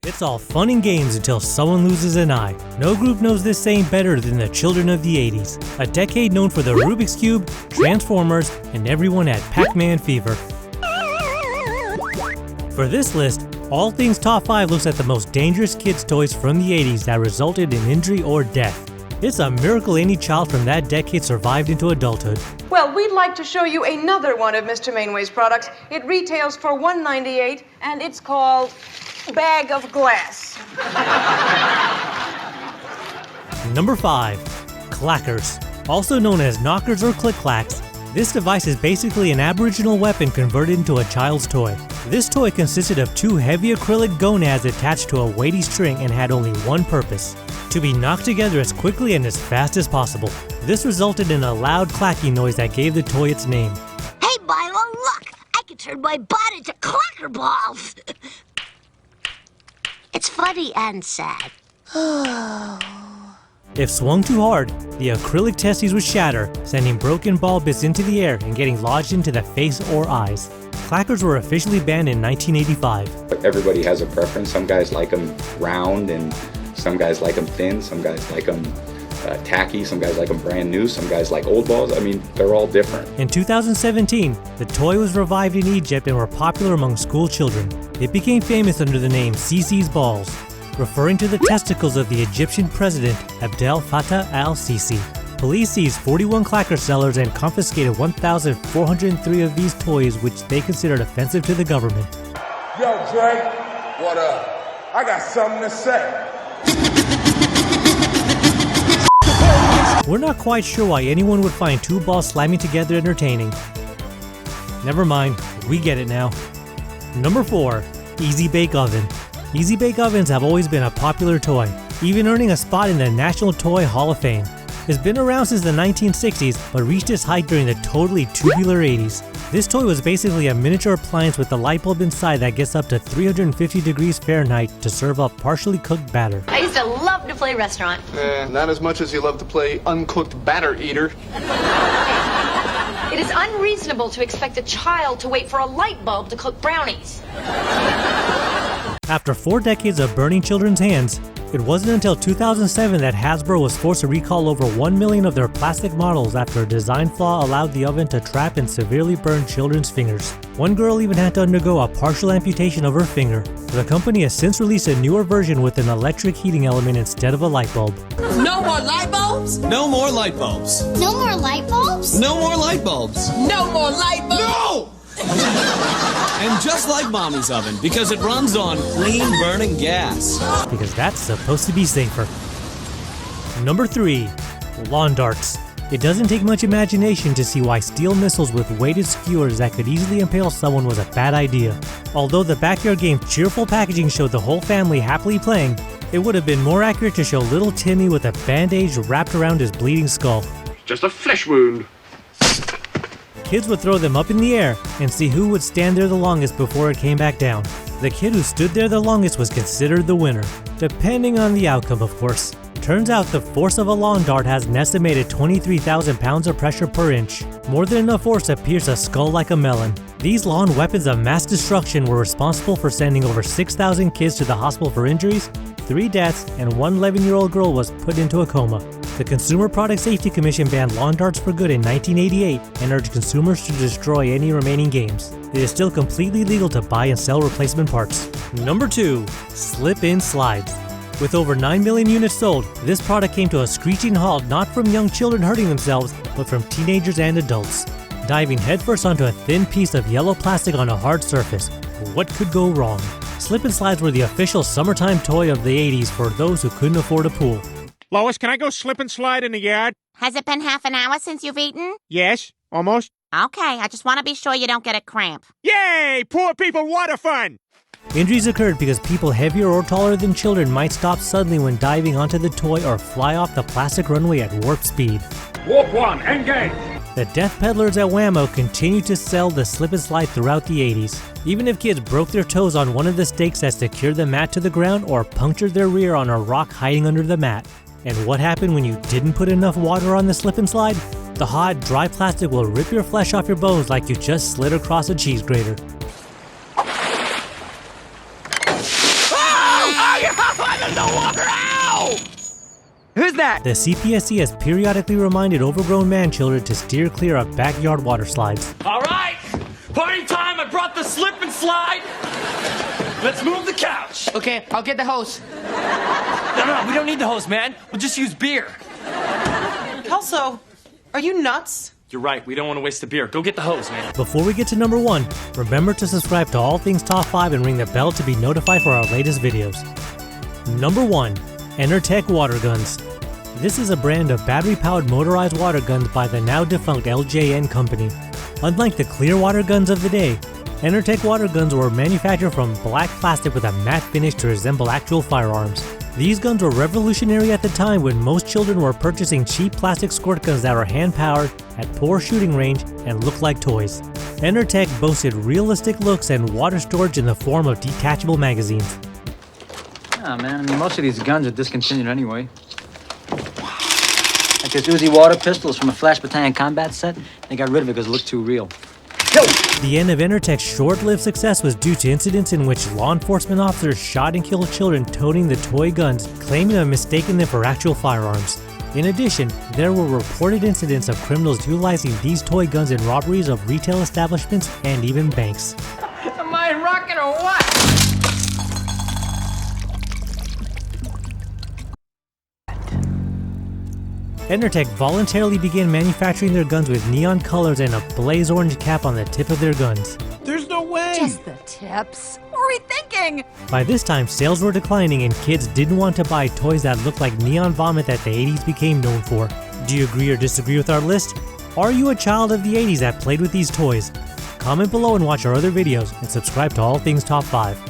It's all fun and games until someone loses an eye. No group knows this saying better than the children of the 80s. A decade known for the Rubik's Cube, Transformers, and everyone had Pac-Man fever. For this list, All Things Top 5 looks at the most dangerous kids' toys from the 80s that resulted in injury or death. It's a miracle any child from that decade survived into adulthood. Well, we'd like to show you another one of Mr. Mainway's products. It retails for $198, and it's called Bag of Glass. Number 5. Clackers. Also known as knockers or click-clacks, this device is basically an aboriginal weapon converted into a child's toy. This toy consisted of 2 heavy acrylic gonads attached to a weighty string and had only one purpose: to be knocked together as quickly and as fast as possible. This resulted in a loud clacking noise that gave the toy its name. Hey, Milo, look! I can turn my butt into clacker balls! It's funny and sad. If swung too hard, the acrylic testes would shatter, sending broken ball bits into the air and getting lodged into the face or eyes. Clackers were officially banned in 1985. Everybody has a preference. Some guys like them round, and some guys like them thin, some guys like them tacky, some guys like them brand new, some guys like old balls. I mean, they're all different. In 2017, the toy was revived in Egypt and were popular among school children. It became famous under the name Sisi's balls, referring to the testicles of the Egyptian president Abdel Fattah al-Sisi. Police seized 41 clacker sellers and confiscated 1,403 of these toys, which they considered offensive to the government. Yo, Drake, what up? I got something to say. We're not quite sure why anyone would find 2 balls slamming together entertaining. Never mind, we get it now. Number 4. Easy Bake Oven. Easy Bake Ovens have always been a popular toy, even earning a spot in the National Toy Hall of Fame. It's been around since the 1960s, but reached its height during the totally tubular 80s. This toy was basically a miniature appliance with a light bulb inside that gets up to 350 degrees Fahrenheit to serve up partially cooked batter. I used to love to play restaurant. Not as much as you love to play uncooked batter eater. It is unreasonable to expect a child to wait for a light bulb to cook brownies. After 4 decades of burning children's hands, it wasn't until 2007 that Hasbro was forced to recall over 1 million of their plastic models after a design flaw allowed the oven to trap and severely burn children's fingers. One girl even had to undergo a partial amputation of her finger. The company has since released a newer version with an electric heating element instead of a light bulb. No more light bulbs? No more light bulbs. No more light bulbs? No more light bulbs. No more light bulbs? No! And just like Mommy's oven, because it runs on clean burning gas. Because that's supposed to be safer. Number 3. Lawn darts. It doesn't take much imagination to see why steel missiles with weighted skewers that could easily impale someone was a bad idea. Although the backyard game's cheerful packaging showed the whole family happily playing, it would have been more accurate to show little Timmy with a bandage wrapped around his bleeding skull. Just a flesh wound. Kids would throw them up in the air and see who would stand there the longest before it came back down. The kid who stood there the longest was considered the winner, depending on the outcome, of course. Turns out the force of a lawn dart has an estimated 23,000 pounds of pressure per inch, more than enough force to pierce a skull like a melon. These lawn weapons of mass destruction were responsible for sending over 6,000 kids to the hospital for injuries, 3 deaths, and one 11-year-old girl was put into a coma. The Consumer Product Safety Commission banned lawn darts for good in 1988 and urged consumers to destroy any remaining games. It is still completely legal to buy and sell replacement parts. Number 2. Slip-in slides. With over 9 million units sold, this product came to a screeching halt not from young children hurting themselves, but from teenagers and adults. Diving headfirst onto a thin piece of yellow plastic on a hard surface. What could go wrong? Slip-in slides were the official summertime toy of the 80s for those who couldn't afford a pool. Lois, can I go slip and slide in the yard? Has it been half an hour since you've eaten? Yes, almost. Okay, I just want to be sure you don't get a cramp. Yay! Poor people water fun! Injuries occurred because people heavier or taller than children might stop suddenly when diving onto the toy or fly off the plastic runway at warp speed. Warp 1, engage! The death peddlers at Whammo continued to sell the slip and slide throughout the 80s. Even if kids broke their toes on one of the stakes that secured the mat to the ground or punctured their rear on a rock hiding under the mat. And what happened when you didn't put enough water on the slip and slide? The hot, dry plastic will rip your flesh off your bones like you just slid across a cheese grater. Oh! I'm no longer out! Who's that? The CPSC has periodically reminded overgrown man-children to steer clear of backyard water slides. All right, party time. I brought the slip and slide. Let's move the couch. Okay, I'll get the hose. No, we don't need the hose, man. We'll just use beer. Kelso, are you nuts? You're right. We don't want to waste the beer. Go get the hose, man. Before we get to number 1, remember to subscribe to All Things Top 5 and ring the bell to be notified for our latest videos. Number 1. Intertek Water Guns. This is a brand of battery-powered motorized water guns by the now-defunct LJN company. Unlike the clear water guns of the day, Intertek water guns were manufactured from black plastic with a matte finish to resemble actual firearms. These guns were revolutionary at the time when most children were purchasing cheap plastic squirt guns that were hand-powered, had poor shooting range, and looked like toys. Intertek boasted realistic looks and water storage in the form of detachable magazines. Ah, man, I mean, most of these guns are discontinued anyway. Like this Uzi water pistol is from a Flash Battalion combat set. They got rid of it because it looked too real. Yo! The end of Intertek's short-lived success was due to incidents in which law enforcement officers shot and killed children toting the toy guns, claiming to have mistaken them for actual firearms. In addition, there were reported incidents of criminals utilizing these toy guns in robberies of retail establishments and even banks. Am I rocking or what? Intertek voluntarily began manufacturing their guns with neon colors and a blaze orange cap on the tip of their guns. There's no way! Just the tips. What were we thinking? By this time, sales were declining and kids didn't want to buy toys that looked like neon vomit that the 80s became known for. Do you agree or disagree with our list? Are you a child of the 80s that played with these toys? Comment below and watch our other videos, and subscribe to All Things Top 5.